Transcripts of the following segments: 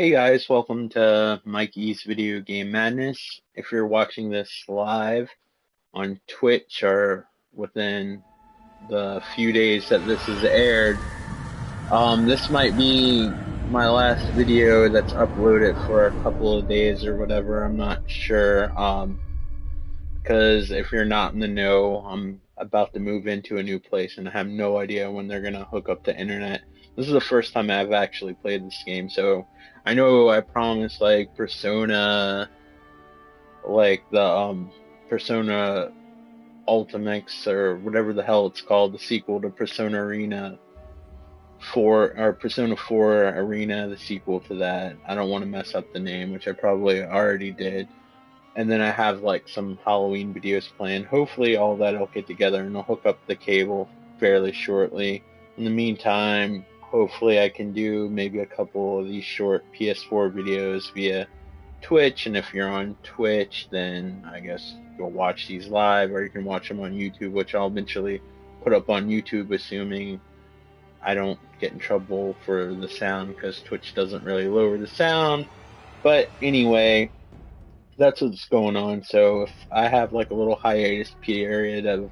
Hey guys, welcome to Mikey's Video Game Madness. If you're watching this live on Twitch or within the few days that this is aired, this might be my last video that's uploaded for a couple of days or whatever. I'm not sure. Because if you're not in the know, I'm about to move into a new place and I have no idea when they're gonna hook up the internet. This is the first time I've actually played this game, so I know I promised like Persona, like the Persona Ultimax or whatever the hell it's called, the sequel to Persona Arena 4 or Persona 4 Arena, the sequel to that. I don't want to mess up the name, which I probably already did. And then I have like some Halloween videos planned. Hopefully all that'll get together and I'll hook up the cable fairly shortly. In the meantime, hopefully I can do maybe a couple of these short PS4 videos via Twitch. And if you're on Twitch, then I guess you'll watch these live, or you can watch them on YouTube, which I'll eventually put up on YouTube, assuming I don't get in trouble for the sound, because Twitch doesn't really lower the sound. But anyway, that's what's going on. So if I have like a little hiatus period of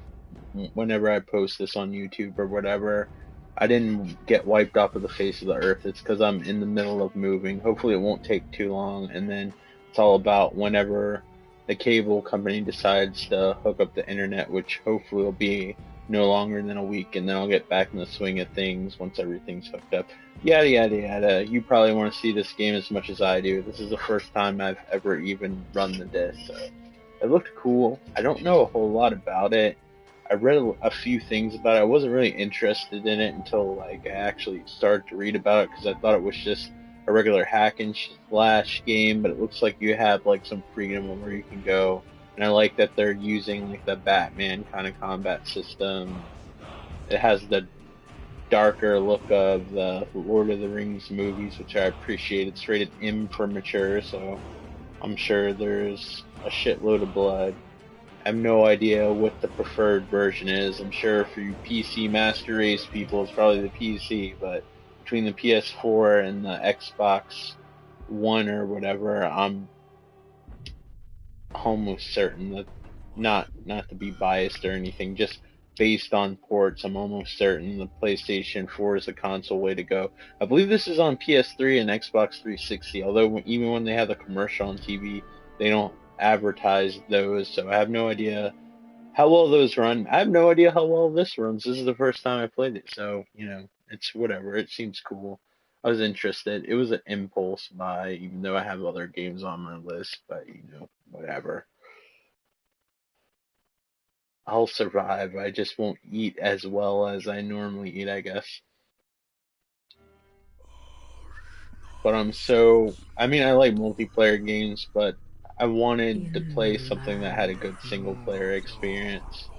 whenever I post this on YouTube or whatever, I didn't get wiped off of the face of the earth. It's because I'm in the middle of moving. Hopefully it won't take too long, and then it's all about whenever the cable company decides to hook up the internet, which hopefully will be no longer than a week, and then I'll get back in the swing of things once everything's hooked up. Yada yada yada. You probably want to see this game as much as I do. This is the first time I've ever even run the disc, so it looked cool. I don't know a whole lot about it. I read a few things about it. I wasn't really interested in it until like I actually started to read about it, because I thought it was just a regular hack and slash game, but it looks like you have like some freedom of where you can go. And I like that they're using like the Batman kind of combat system. It has the darker look of the Lord of the Rings movies, which I appreciate. It's rated M for mature, so I'm sure there's a shitload of blood. I have no idea what the preferred version is. I'm sure for you PC Master Race people, it's probably the PC, but between the PS4 and the Xbox One or whatever, I'm almost certain that, not to be biased or anything, just based on ports, I'm almost certain the PlayStation 4 is the console way to go. I believe this is on PS3 and Xbox 360, although even when they have the commercial on TV, they don't advertise those, so I have no idea how well those run. I have no idea how well this runs. This is the first time I played it, so, it's whatever. It seems cool. I was interested. It was an impulse buy, even though I have other games on my list, but, whatever. I'll survive. I just won't eat as well as I normally eat, I guess. But I mean, I like multiplayer games, but I wanted to play something that had a good single player experience.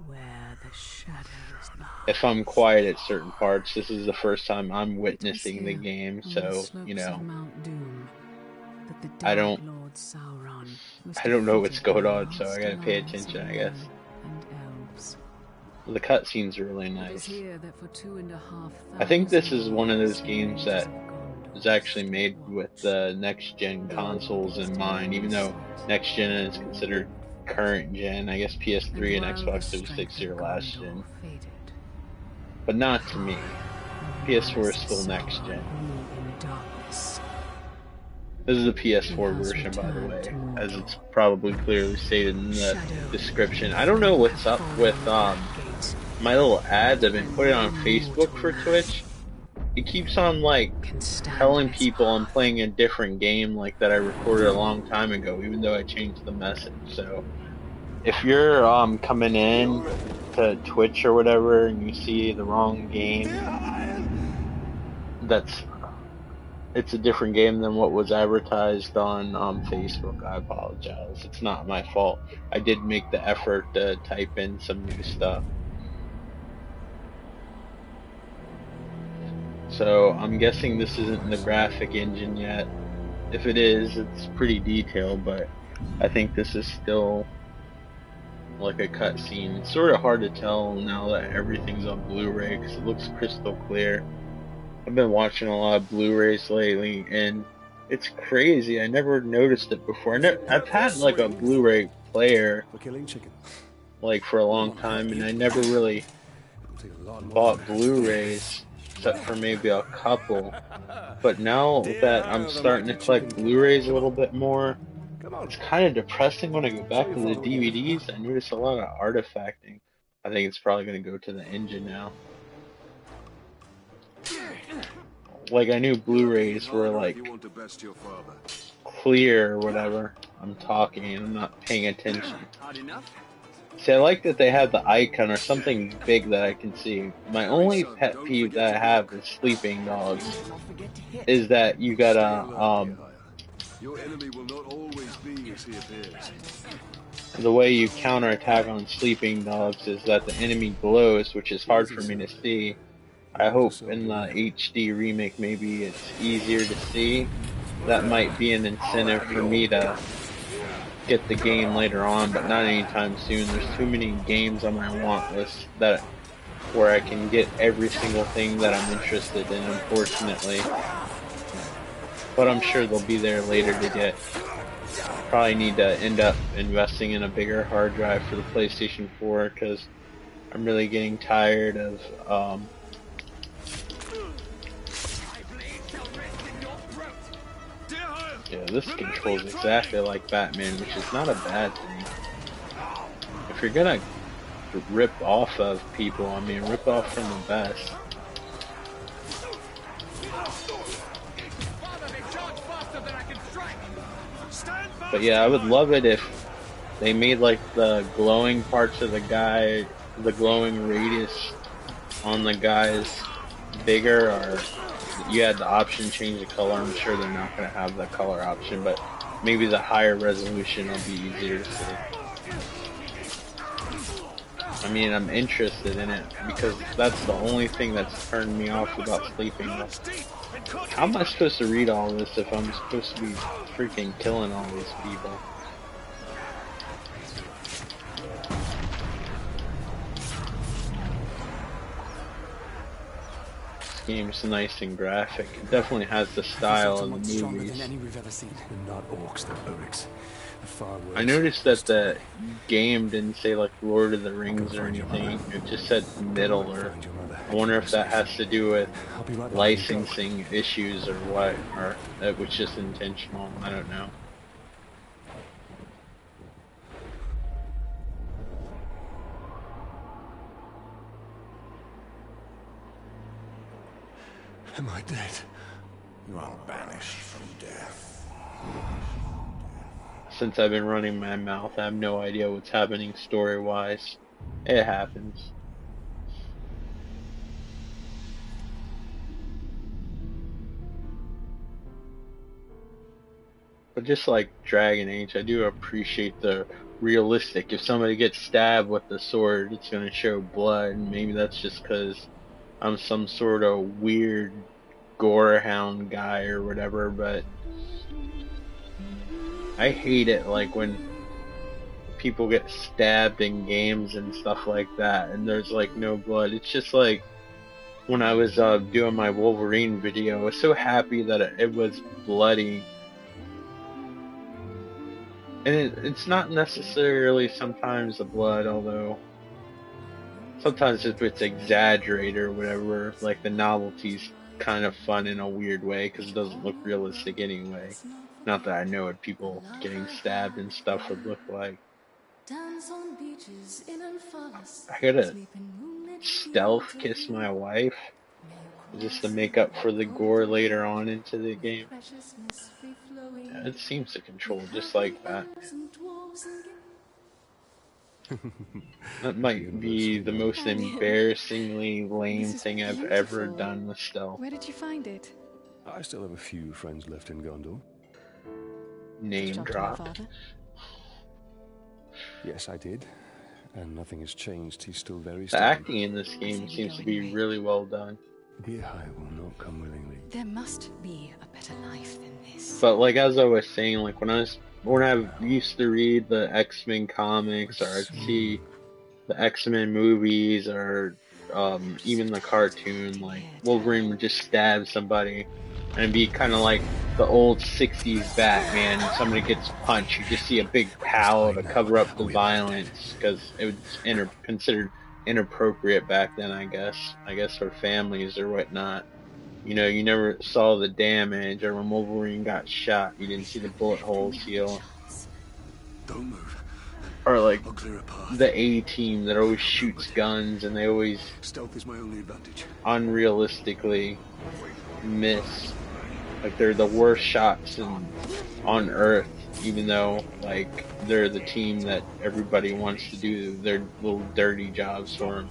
Where the shadows lie. If I'm quiet at certain parts, this is the first time I'm witnessing the game, so, I don't know what's going on, so I gotta pay attention, I guess. The cutscenes are really nice. I think this is one of those games that is actually made with the next-gen consoles in mind, even though next-gen is considered current-gen. I guess PS3 and Xbox 360 are last-gen. But not to me. PS4 is still next-gen. This is the PS4 version, by the way, as it's probably clearly stated in the description. I don't know what's up with my little ads I've been putting on Facebook for Twitch. It keeps on like telling people I'm playing a different game, like that I recorded a long time ago, even though I changed the message. So if you're coming in to Twitch or whatever and you see the wrong game, it's a different game than what was advertised on Facebook. I apologize. It's not my fault. I did make the effort to type in some new stuff. So I'm guessing this isn't in the graphic engine yet. If it is, it's pretty detailed, but I think this is still like a cutscene. It's sort of hard to tell now that everything's on Blu-ray because it looks crystal clear. I've been watching a lot of Blu-rays lately, and it's crazy. I never noticed it before. I've had like a Blu-ray player for killing chicken. like for a long time, and I never really bought Blu-rays except for maybe a couple. But now that I'm starting to collect Blu-rays a little bit more, it's kind of depressing when I go back to the DVDs. I notice a lot of artifacting. I think it's probably going to go to the engine now. Like, I knew Blu-rays were like clear or whatever. I'm talking and I'm not paying attention. See, I like that they have the icon or something big that I can see. My only pet peeve that I have with sleeping dogs is that you gotta, Your enemy will not always be as he appears. the way you counterattack on sleeping dogs is that the enemy glows, which is hard for me to see. I hope in the HD remake maybe it's easier to see. That might be an incentive for me to get the game later on, but not anytime soon. There's too many games on my want list where I can get every single thing that I'm interested in, unfortunately. But I'm sure they'll be there later to get. Probably need to end up investing in a bigger hard drive for the PlayStation 4 because I'm really getting tired of yeah, this controls exactly like Batman, which is not a bad thing. If you're gonna rip off of people, I mean, rip off from the best. But yeah, I would love it if they made like the glowing parts of the guy, the glowing radius on the guys bigger, or you had the option change the color. I'm sure they're not going to have the color option, but maybe the higher resolution will be easier to see. I mean, I'm interested in it because that's the only thing that's turned me off about sleeping. How am I supposed to read all this if I'm supposed to be freaking killing all these people? This game's nice and graphic. It definitely has the style of the movies. Not orcs, they're oryx. I noticed that the game didn't say like Lord of the Rings or anything. It just said Middle Earth. I wonder if that has to do with licensing issues or what, or that was just intentional. I don't know. Am I dead? You are banished from death. Since I've been running my mouth, I have no idea what's happening story-wise. It happens. But just like Dragon Age, I do appreciate the realistic. If somebody gets stabbed with the sword, it's going to show blood. And maybe that's just because I'm some sort of weird gorehound guy or whatever, but I hate it like when people get stabbed in games and stuff like that and there's like no blood. It's just like when I was doing my Wolverine video, I was so happy that it was bloody. And it's not necessarily sometimes the blood, although sometimes if it's exaggerated or whatever, like the novelty's kind of fun in a weird way because it doesn't look realistic anyway. Not that I know what people getting stabbed and stuff would look like. I gotta stealth kiss my wife just to make up for the gore later on into the game. Yeah, it seems to control just like that. That might be the most embarrassingly lame thing I've ever done with stealth. Where did you find it? I still have a few friends left in Gondor. Name drop. Yes, I did. And nothing has changed. He's still very The acting in this game seems to be really well done. Dear, I will not come willingly. There must be a better life than this. But like as I was saying, like when I used to read the X-Men comics or I'd see the X-Men movies or even the cartoon, like Wolverine would just stab somebody, and it'd be kind of like the old '60s Batman. Somebody gets punched, you just see a big pow to cover up the violence because it was considered inappropriate back then. I guess for families or whatnot. You never saw the damage, or when Wolverine got shot, you didn't see the bullet holes heal. Don't move. Or like I'll clear a path. the A-team that always shoots guns and they always Stealth is my only advantage. unrealistically miss. Like they're the worst shots on Earth, even though like they're the team that everybody wants to do their little dirty jobs for them.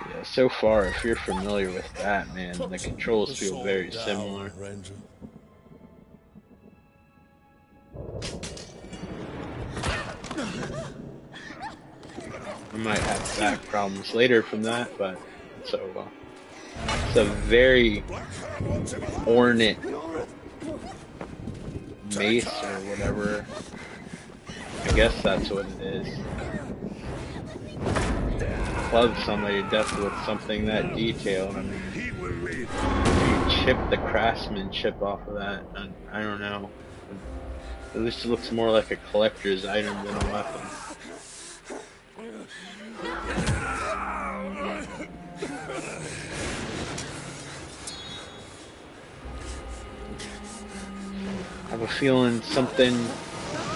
Yeah, so far, if you're familiar with that, man, the controls feel very similar. I might have back problems later from that, but so it's a very ornate mace or whatever. I guess that's what it is. Club somebody to death with something that detailed. I mean, you chip the craftsmanship off of that. I don't know. At least it looks more like a collector's item than a weapon. I have a feeling something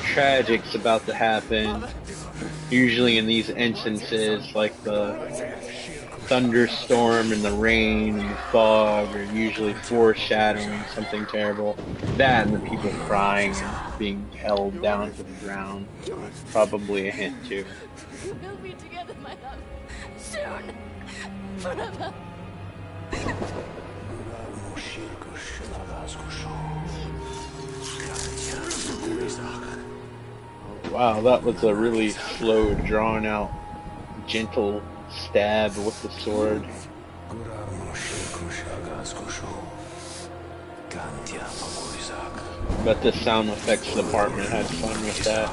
tragic's about to happen. Usually in these instances, like the thunderstorm and the rain and the fog are usually foreshadowing something terrible. That and the people crying and being held down to the ground. Probably a hint too. We'll be together, my love. Soon. Forever. Wow, that was a really slow, drawn out, gentle stab with the sword. Bet the sound effects department had fun with that.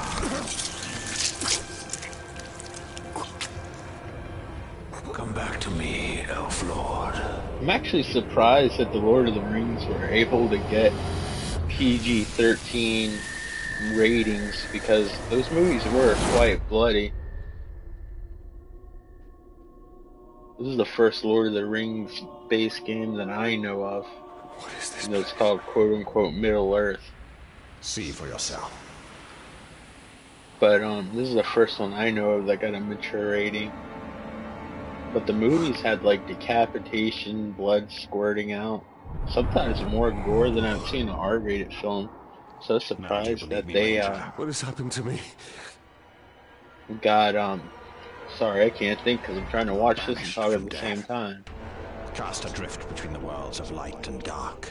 Come back to me, Elf Lord. I'm actually surprised that the Lord of the Rings were able to get PG-13 ratings because those movies were quite bloody. This is the first Lord of the Rings base game that I know of. What is this? And it's called quote-unquote Middle Earth. See for yourself. But this is the first one I know of that got a mature rating. But the movies had like decapitation, blood squirting out. Sometimes more gore than I've seen in an R-rated film. So surprised that they what has happened to me? got sorry, I can't think because I'm trying to watch this and talk at the same time. Cast adrift between the worlds of light and dark.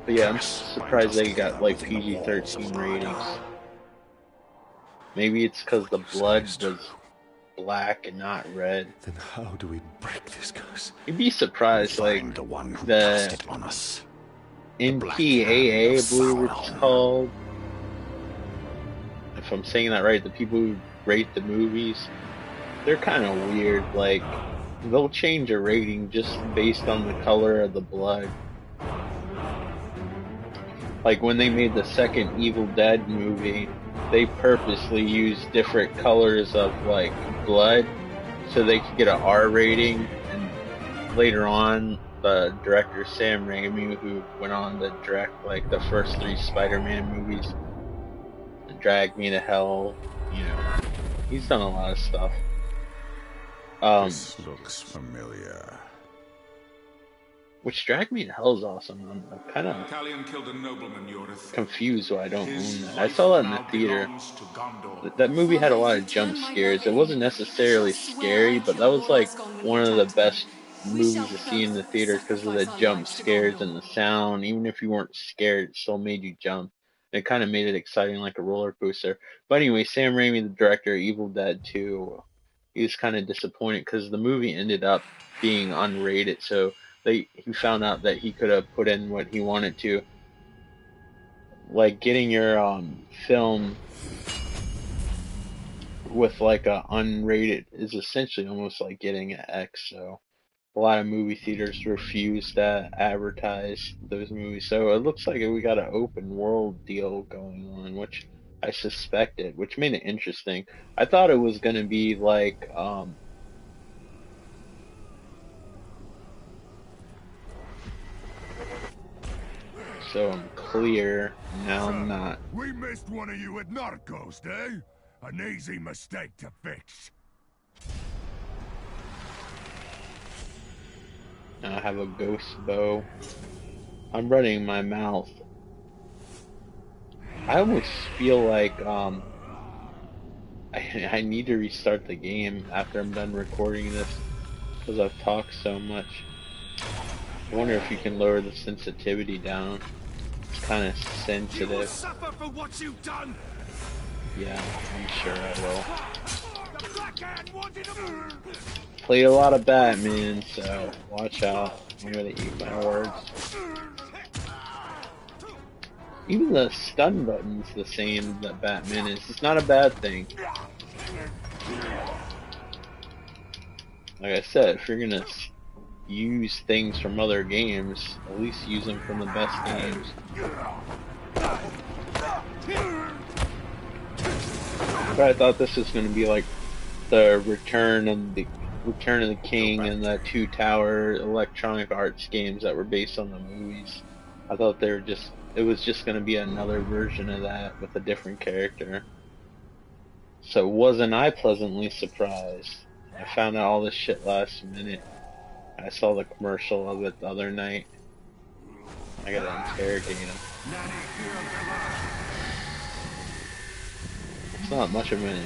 But yeah, I'm surprised they got like PG-13 ratings. Maybe it's because the blood was black and not red. Then how do we break this curse? You'd be surprised, like The one who the cast it on us. NPAA, I believe it's called. If I'm saying that right, the people who rate the movies, they're kind of weird. Like, they'll change a rating just based on the color of the blood. Like, when they made the second Evil Dead movie, they purposely used different colors of, like, blood so they could get an R rating. And later on, the director Sam Raimi, who went on to direct, like, the first 3 Spider-Man movies, Drag Me to Hell, you know, he's done a lot of stuff. This looks familiar. Which Drag Me to Hell is awesome. I'm kind of killed a nobleman, Yorith. confused why I don't own that. I saw that in the theater. That movie had a lot of jump scares. It wasn't necessarily scary, but that was like one of the best movies to see in the theater because of the jump scares and the sound. Even if you weren't scared, it still made you jump. It kind of made it exciting, like a roller coaster. But anyway, Sam Raimi, the director of Evil Dead 2, he was kind of disappointed because the movie ended up being unrated. So he found out that he could have put in what he wanted to. Like getting your film with like a unrated is essentially almost like getting an X. So a lot of movie theaters refuse to advertise those movies. So it looks like we got an open world deal going on, which I suspected, which made it interesting. I thought it was gonna be like so I'm clear. Now I'm not. We missed one of you at Narcos, eh? An easy mistake to fix. I have a ghost bow. I'm running my mouth. I almost feel like I need to restart the game after I'm done recording this because I've talked so much. I wonder if you can lower the sensitivity down. It's kind of sensitive. You will suffer for what you've done. Yeah, I'm sure I will. The Black Hand wanted him. Played a lot of Batman, so watch out. I'm gonna eat my words. Even the stun button's the same that Batman is. It's not a bad thing. Like I said, if you're gonna use things from other games, at least use them from the best games. But I thought this was gonna be like the Return of the King and the Two Tower Electronic Arts games that were based on the movies. I thought it was just gonna be another version of that with a different character. So wasn't I pleasantly surprised? I found out all this shit last minute. I saw the commercial of it the other night. I gotta interrogate him. It's not much of an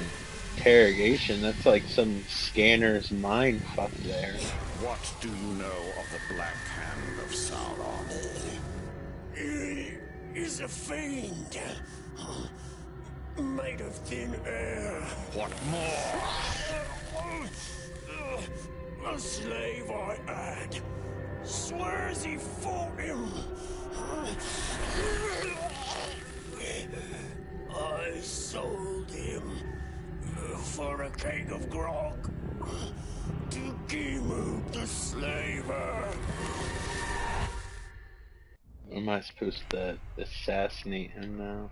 interrogation. That's like some scanner's mind fuck there. What do you know of the Black Hand of Sauron? He is a fiend. Made of thin air. What more? A slave I had. Swears he fought him. I sold him for a keg of grog to Gimu the slaver. Am I supposed to assassinate him now?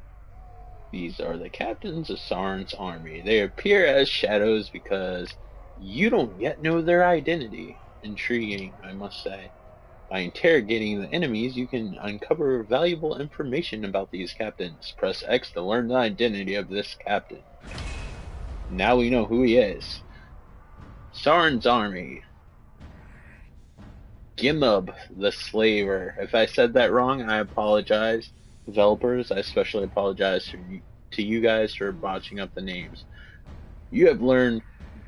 These are the captains of Sauron's army. They appear as shadows because you don't yet know their identity. Intriguing, I must say. By interrogating the enemies, you can uncover valuable information about these captains. Press X to learn the identity of this captain. Now we know who he is. Sauron's army. Gimub the Slaver. If I said that wrong, I apologize. Developers, I especially apologize to you guys for botching up the names. You have learned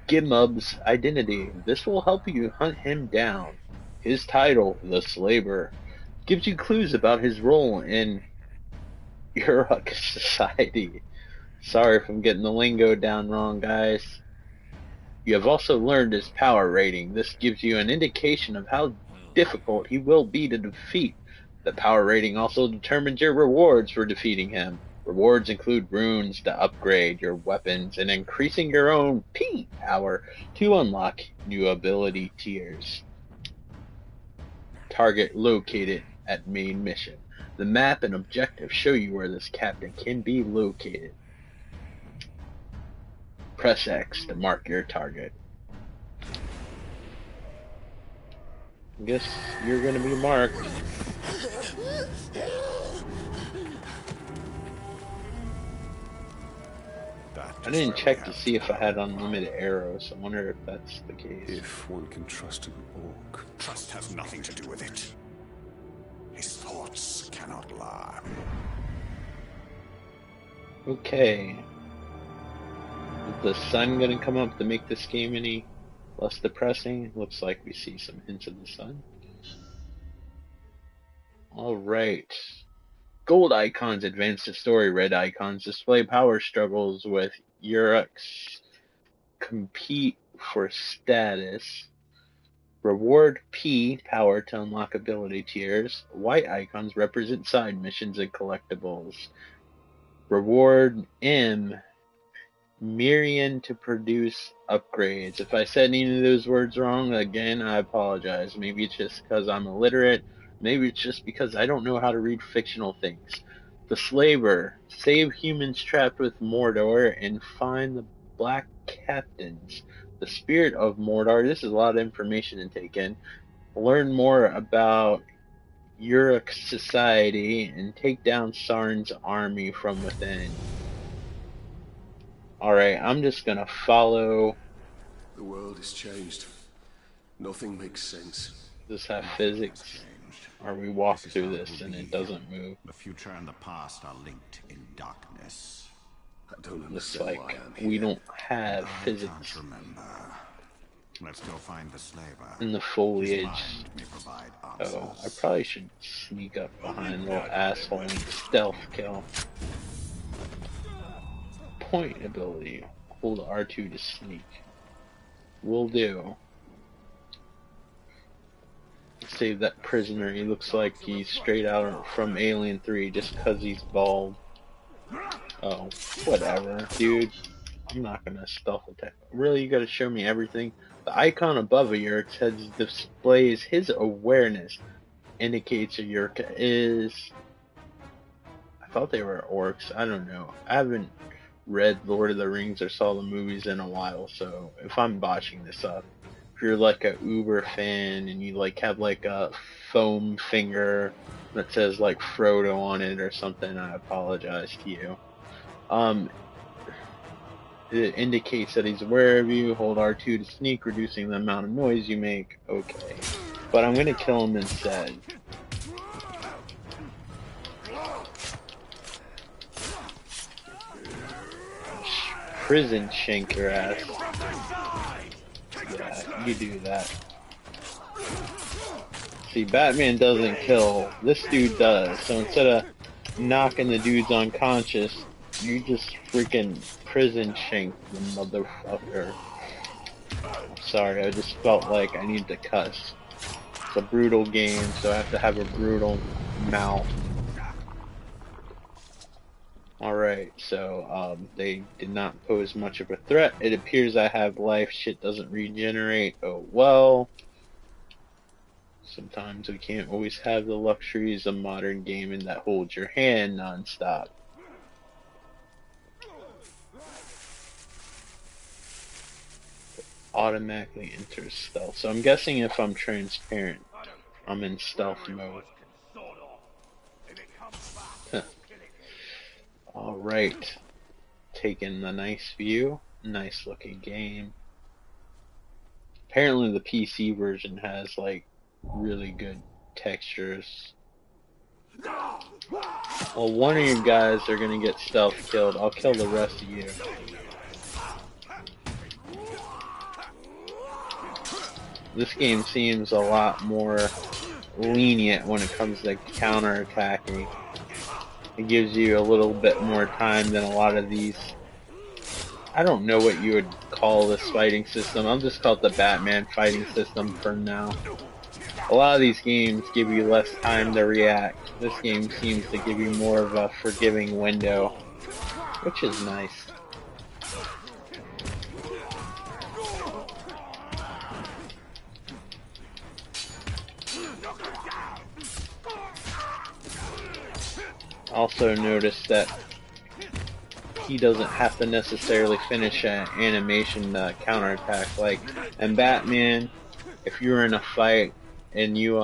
Gimub's identity. This will help you hunt him down. His title, the Slaver, gives you clues about his role in Uruk society. Sorry if I'm getting the lingo down wrong, guys. You have also learned his power rating. This gives you an indication of how difficult he will be to defeat. The power rating also determines your rewards for defeating him. Rewards include runes to upgrade your weapons and increasing your own P power to unlock new ability tiers. Target located at main mission. The map and objectives show you where this captain can be located. Press X to mark your target. I guess you're gonna be marked. I didn't check to see if I had unlimited arrows. I wonder if that's the case. If one can trust an orc. Trust has nothing to do with it. His thoughts cannot lie. Okay. Is the sun gonna come up to make this game any less depressing? Looks like we see some hints of the sun. Alright. Gold icons advance the story. Red icons display power struggles with Uruks. Compete for status. Reward P, power to unlock ability tiers. White icons represent side missions and collectibles. Reward M, Miriam to produce upgrades. If I said any of those words wrong, again, I apologize. Maybe it's just because I'm illiterate. Maybe it's just because I don't know how to read fictional things. The Slaver. Save humans trapped with Mordor and find the Black Captains. The Spirit of Mordor. This is a lot of information to take in. Learn more about Uruk society and take down Sauron's army from within. Alright, I'm just gonna follow. The world has changed. Nothing makes sense. Does this have physics? Or we walk through this and it doesn't move. The future and the past are linked in darkness. I don't Looks understand why like I'm here. we don't have I physics can't remember. Let's go find the slaver. in the His foliage. mind may provide answers. Oh, I probably should sneak up behind the little asshole and stealth kill. Point ability. Hold R2 to sneak. Will do. Save that prisoner. He looks like he's straight out from Alien 3 just because he's bald. Oh, whatever, dude. I'm not gonna stealth attack. Really, you gotta show me everything? The icon above Uruk's head displays his awareness. Indicates a Uruk is... I thought they were orcs. I don't know. I haven't read Lord of the Rings or saw the movies in a while, so if I'm botching this up, if you're like a Uber fan and you like have like a foam finger that says like Frodo on it or something, I apologize to you. It indicates that he's aware of you. Hold R2 to sneak, reducing the amount of noise you make. Okay. But I'm gonna kill him instead. Prison shank your ass. Yeah, you do that. See, Batman doesn't kill. This dude does. So instead of knocking the dudes unconscious, you just freaking prison shank the motherfucker. Sorry, I just felt like I need to cuss. It's a brutal game, so I have to have a brutal mouth. Alright, so they did not pose much of a threat. It appears I have life. Shit doesn't regenerate. Oh well. Sometimes we can't always have the luxuries of modern gaming that holds your hand non-stop. Automatically enters stealth. So I'm guessing if I'm transparent, I'm in stealth mode. Alright. Taking the nice view. Nice looking game. Apparently the PC version has like really good textures. Well, one of you guys are gonna get stealth killed. I'll kill the rest of you. This game seems a lot more lenient when it comes to counter-attacking. It gives you a little bit more time than a lot of these. I don't know what you would call this fighting system. I'll just call it the Batman fighting system for now. A lot of these games give you less time to react. This game seems to give you more of a forgiving window, which is nice. Also notice that he doesn't have to necessarily finish an animation to counterattack. Like in Batman, if you were in a fight and you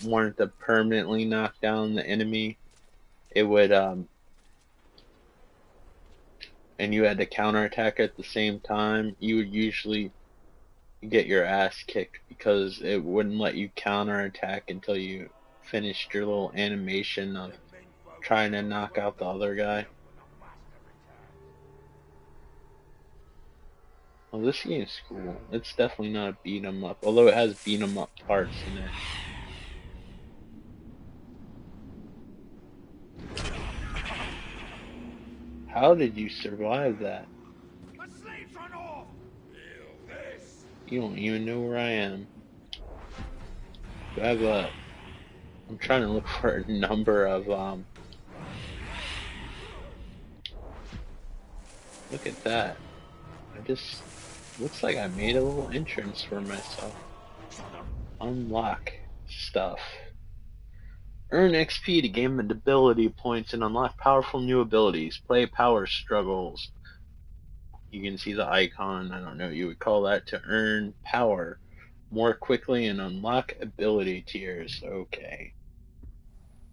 wanted to permanently knock down the enemy, it would and you had to counterattack at the same time, you would usually get your ass kicked because it wouldn't let you counterattack until you finished your little animation of trying to knock out the other guy. Well, this game's cool. It's definitely not a beat 'em up, although it has beat 'em up parts in it. How did you survive that? You don't even know where I am. Do I have a... I'm trying to look for a number of, look at that. I just... Looks like I made a little entrance for myself. Unlock stuff. Earn XP to gain ability points and unlock powerful new abilities. Play power struggles. You can see the icon, I don't know what you would call that, to earn power more quickly and unlock ability tiers. Okay.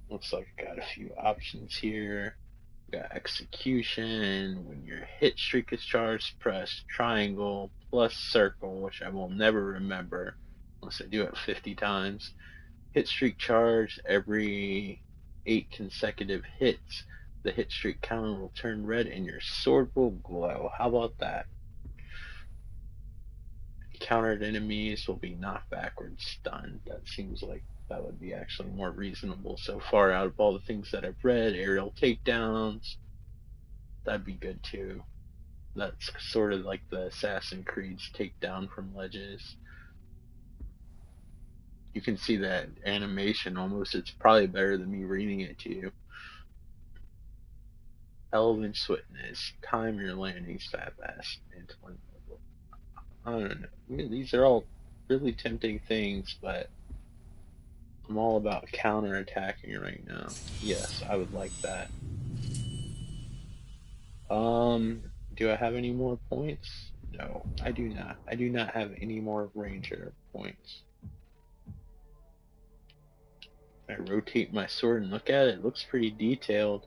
Looks like I got a few options here. We got execution. When your hit streak is charged, press triangle plus circle, which I will never remember unless I do it 50 times. Hit streak charge every 8 consecutive hits. The hit streak counter will turn red and your sword will glow. How about that? Countered enemies will be knocked backwards, stunned. That seems like that would be actually more reasonable so far out of all the things that I've read. Aerial takedowns, that'd be good too. That's sort of like the Assassin's Creed's takedown from ledges. You can see that animation almost, it's probably better than me reading it to you. Elven swiftness, time your landings fast, and I don't know. These are all really tempting things, but I'm all about counter-attacking right now. Yes, I would like that. Do I have any more points? No, I do not. I do not have any more Ranger points. I rotate my sword and look at it. It looks pretty detailed.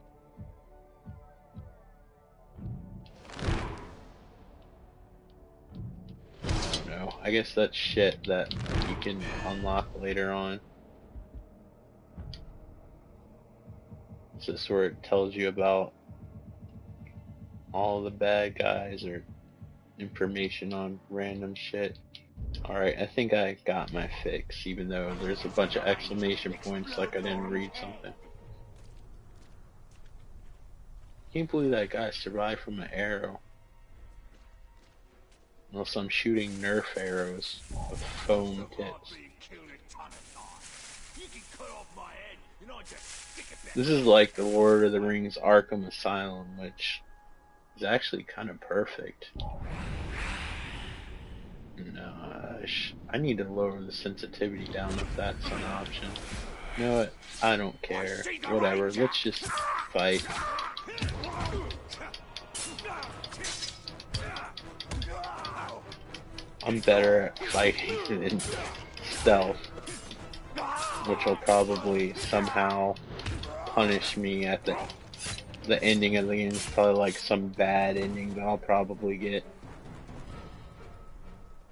No, I guess that's shit that you can unlock later on. This is where it tells you about all the bad guys or information on random shit. Alright, I think I got my fix, even though there's a bunch of exclamation points like I didn't read something. Can't believe that guy survived from an arrow. Unless I'm shooting Nerf arrows with foam tips. This is like the Lord of the Rings Arkham Asylum, which is actually kind of perfect. No, I need to lower the sensitivity down if that's an option. You know what? I don't care. Whatever. Let's just fight. I'm better at fighting than stealth, which will probably somehow punish me at the ending of the game. It's probably like some bad ending that I'll probably get.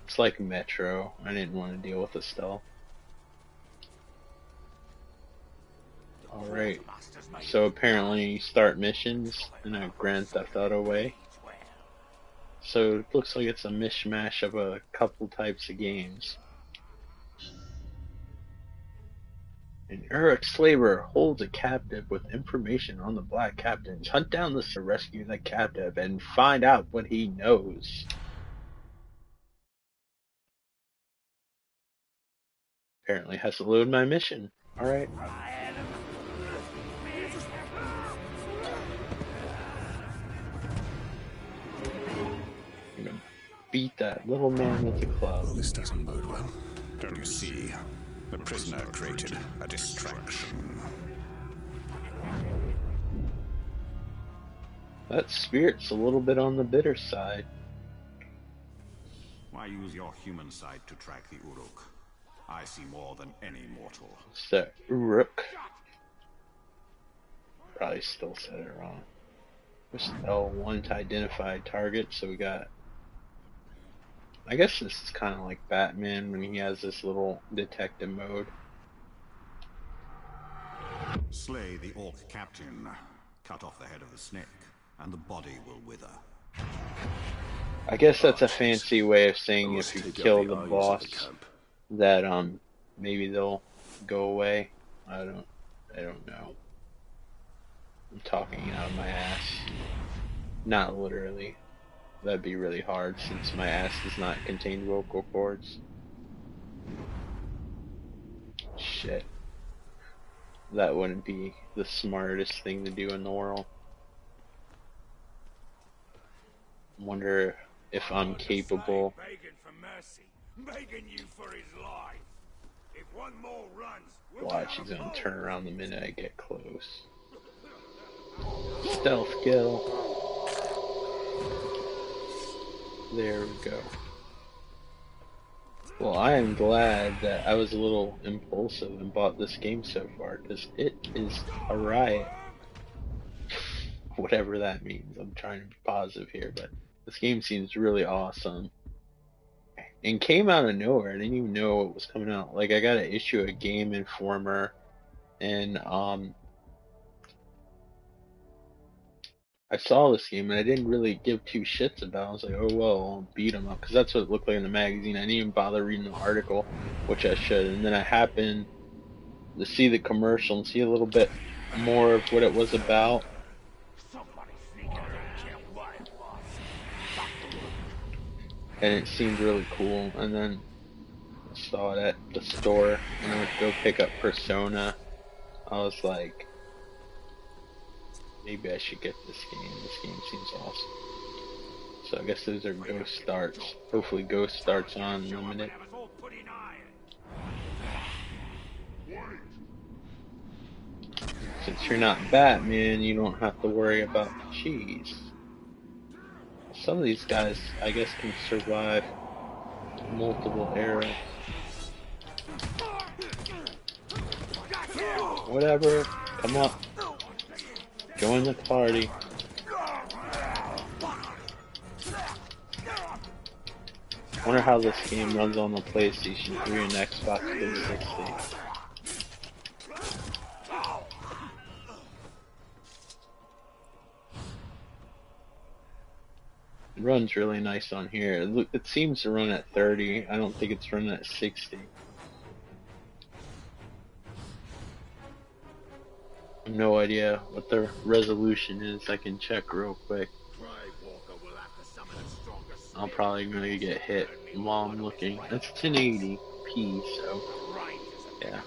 It's like Metro. I didn't want to deal with the stealth. Alright. So apparently you start missions in a Grand Theft Auto way. So it looks like it's a mishmash of a couple types of games. An Uruk slaver holds a captive with information on the Black Captains. Hunt down this to rescue the captive and find out what he knows. Apparently has to load my mission. Alright. I'm gonna beat that little man with the club. Well, this doesn't bode well. Don't you see? The prisoner created a distraction. That spirit's a little bit on the bitter side. Why use your human side to track the Uruk? I see more than any mortal. It's the Uruk. Probably still said it wrong. Push L1 to identify target, so we got... I guess this is kind of like Batman when he has this little detective mode. Slay the Orc captain. Cut off the head of the snake, and the body will wither. I guess that's a fancy way of saying if you kill the boss, that maybe they'll go away. I don't know. I'm talking out of my ass. Not literally. That'd be really hard since my ass does not contain vocal cords. shit. That wouldn't be the smartest thing to do in the world. Wonder if I'm capable. Begging for mercy, begging you for his life. If one more runs, we'll Watch, he's gonna turn around the minute I get close. Stealth kill. There we go. Well, I am glad that I was a little impulsive and bought this game so far, because it is a riot. Whatever that means. I'm trying to be positive here, but this game seems really awesome. And came out of nowhere. I didn't even know it was coming out. Like, I got to issue a Game Informer, and I saw this game and I didn't really give two shits about it. I was like, oh well, I'll beat him up, because that's what it looked like in the magazine. I didn't even bother reading the article, which I should. And then I happened to see the commercial and see a little bit more of what it was about. And it seemed really cool. And then I saw it at the store and I went to go pick up Persona. I was like, maybe I should get this game. This game seems awesome. So I guess those are Ghost Starts. Hopefully Ghost Starts on Unlimited. Since you're not Batman, you don't have to worry about the cheese. Some of these guys, I guess, can survive multiple arrows. Whatever, come up. Join the party. I wonder how this game runs on the PlayStation 3 and Xbox 360. It runs really nice on here. It seems to run at 30. I don't think it's running at 60. I have no idea what the resolution is. I can check real quick. I'm probably gonna get hit while I'm looking. That's 1080p, so yeah.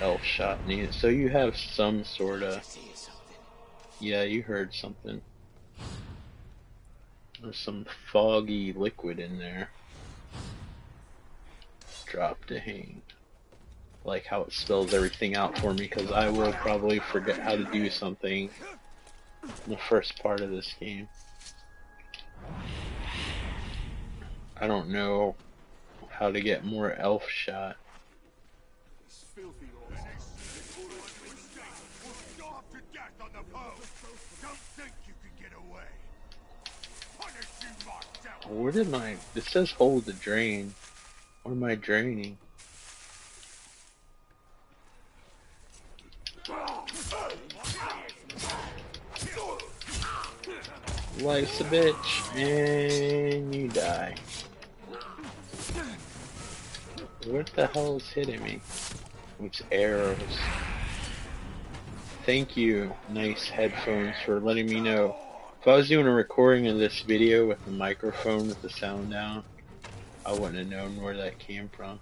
Elf shot needed. So you have some sort of. Yeah, you heard something. There's some foggy liquid in there. Drop to hang. Like how it spells everything out for me, because I will probably forget how to do something in the first part of this game. I don't know how to get more elf shot. Where did my... It says hold the drain. Where am I draining? Life's a bitch, and you die. What the hell is hitting me? It's arrows. Thank you, nice headphones, for letting me know. If I was doing a recording of this video with the microphone with the sound down, I wouldn't have known where that came from.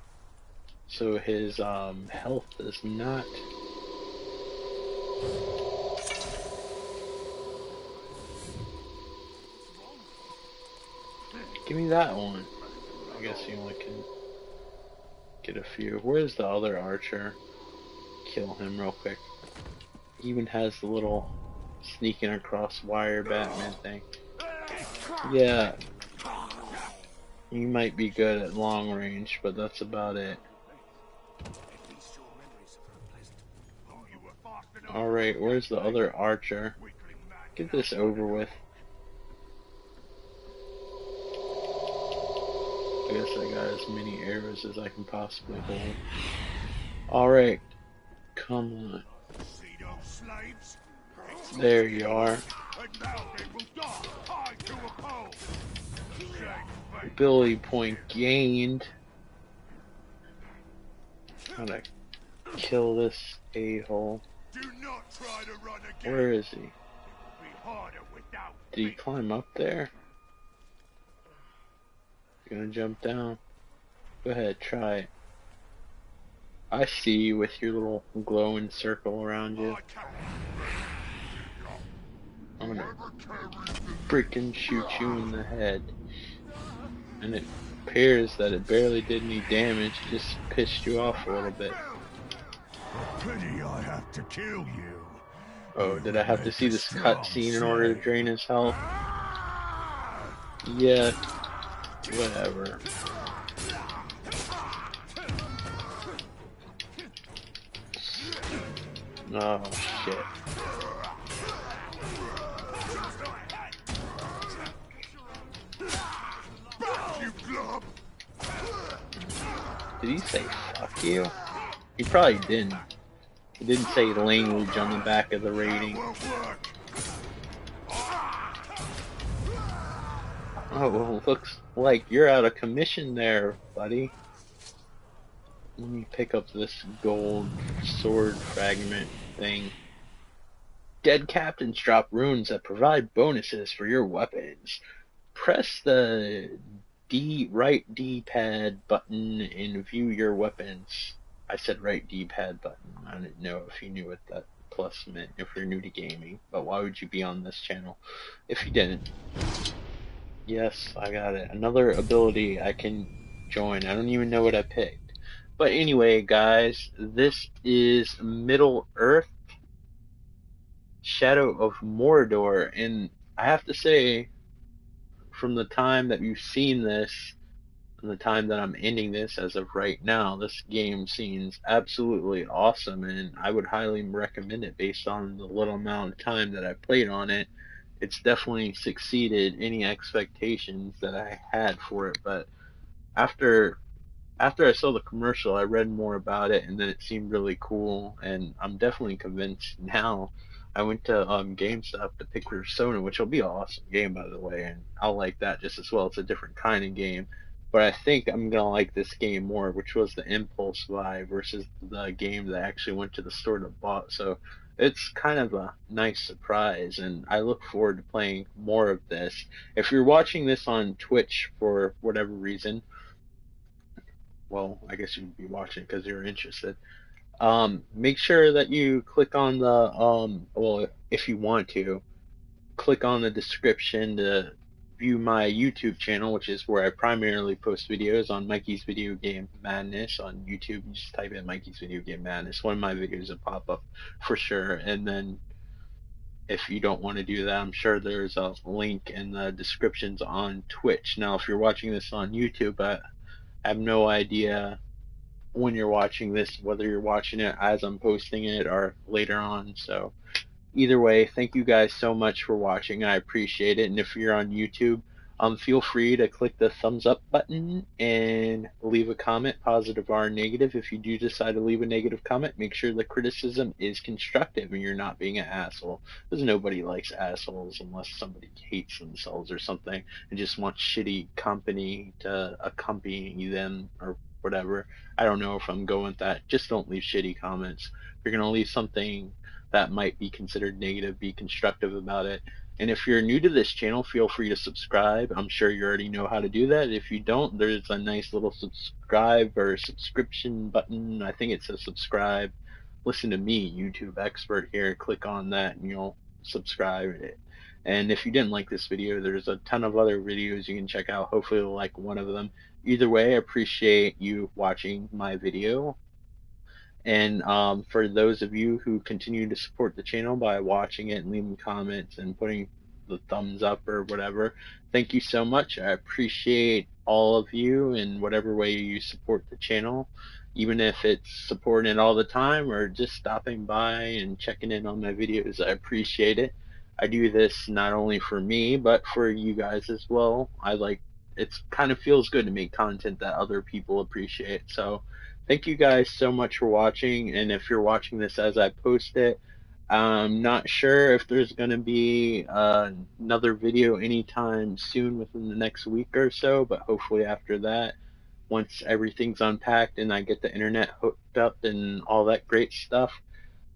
So his health is not... Give me that one. I guess you only can get a few. Where's the other archer? Kill him real quick. He even has the little sneaking across wire Batman thing. Yeah. He might be good at long range, but that's about it. Alright, where's the other archer? Get this over with. I guess I got as many arrows as I can possibly hold. Alright. Come on. There you are. Ability point gained. Gotta kill this a-hole. Where is he? Did he climb up there? Gonna jump down. Go ahead, try it. I see you with your little glowing circle around you. I'm gonna freaking shoot you in the head. And it appears that it barely did any damage, just pissed you off a little bit. Pity I have to kill you. Oh, did I have to see this cutscene in order to drain his health? Yeah, whatever. Oh, shit. Did he say fuck you? He probably didn't. He didn't say language on the back of the rating. Oh, well, looks like you're out of commission there, buddy. Let me pick up this gold sword fragment thing. Dead captains drop runes that provide bonuses for your weapons. Press the right D-pad button and view your weapons. I said right D-pad button. I didn't know if you knew what that plus meant if you're new to gaming. But why would you be on this channel if you didn't? Yes, I got it. Another ability I can join. I don't even know what I picked. But anyway, guys, this is Middle Earth, Shadow of Mordor, and I have to say, from the time that you've seen this, and the time that I'm ending this as of right now, this game seems absolutely awesome, and I would highly recommend it based on the little amount of time that I played on it. It's definitely succeeded any expectations that I had for it, but after I saw the commercial, I read more about it, and then it seemed really cool, and I'm definitely convinced now. I went to GameStop to pick Persona, which will be an awesome game, by the way, and I'll like that just as well. It's a different kind of game, but I think I'm gonna like this game more, which was the Impulse buy versus the game that I actually went to the store to bought. So it's kind of a nice surprise, and I look forward to playing more of this. If you're watching this on Twitch for whatever reason, well, I guess you'd be watching because you're interested. Make sure that you click on the, well, if you want to, click on the description to view my YouTube channel, which is where I primarily post videos on Mikey's Video Game Madness on YouTube. You just type in Mikey's Video Game Madness. One of my videos will pop up for sure. And then if you don't want to do that, I'm sure there's a link in the descriptions on Twitch. Now, if you're watching this on YouTube, I have no idea when you're watching this, whether you're watching it as I'm posting it or later on. So either way, thank you guys so much for watching. I appreciate it. And if you're on YouTube, feel free to click the thumbs up button and leave a comment, positive or negative. If you do decide to leave a negative comment, make sure the criticism is constructive and you're not being an asshole, because nobody likes assholes unless somebody hates themselves or something and just wants shitty company to accompany them or whatever. I don't know if I'm going with that. Just don't leave shitty comments. If you're going to leave something that might be considered negative, be constructive about it. And if you're new to this channel, feel free to subscribe. I'm sure you already know how to do that. If you don't, there's a nice little subscribe or subscription button. I think it says subscribe. Listen to me, YouTube expert here. Click on that and you'll subscribe. And if you didn't like this video, there's a ton of other videos you can check out. Hopefully you'll like one of them. Either way, I appreciate you watching my video. And for those of you who continue to support the channel by watching it and leaving comments and putting the thumbs up or whatever, thank you so much. I appreciate all of you in whatever way you support the channel, even if it's supporting it all the time or just stopping by and checking in on my videos. I appreciate it. I do this not only for me, but for you guys as well. It's kind of feels good to make content that other people appreciate. So thank you guys so much for watching, and if you're watching this as I post it, I'm not sure if there's going to be another video anytime soon within the next week or so, but hopefully after that, once everything's unpacked and I get the internet hooked up and all that great stuff,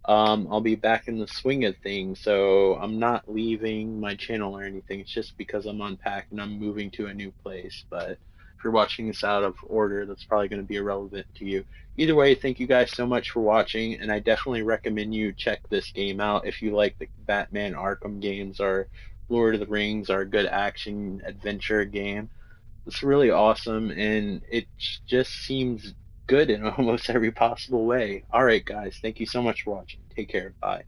I'll be back in the swing of things. So I'm not leaving my channel or anything. It's just because I'm unpacked and I'm moving to a new place. But If you're watching this out of order, that's probably going to be irrelevant to you. Either way, thank you guys so much for watching, and I definitely recommend you check this game out if you like the Batman Arkham games or Lord of the Rings or a good action adventure game. It's really awesome, and it just seems good in almost every possible way. Alright guys, thank you so much for watching. Take care. Bye.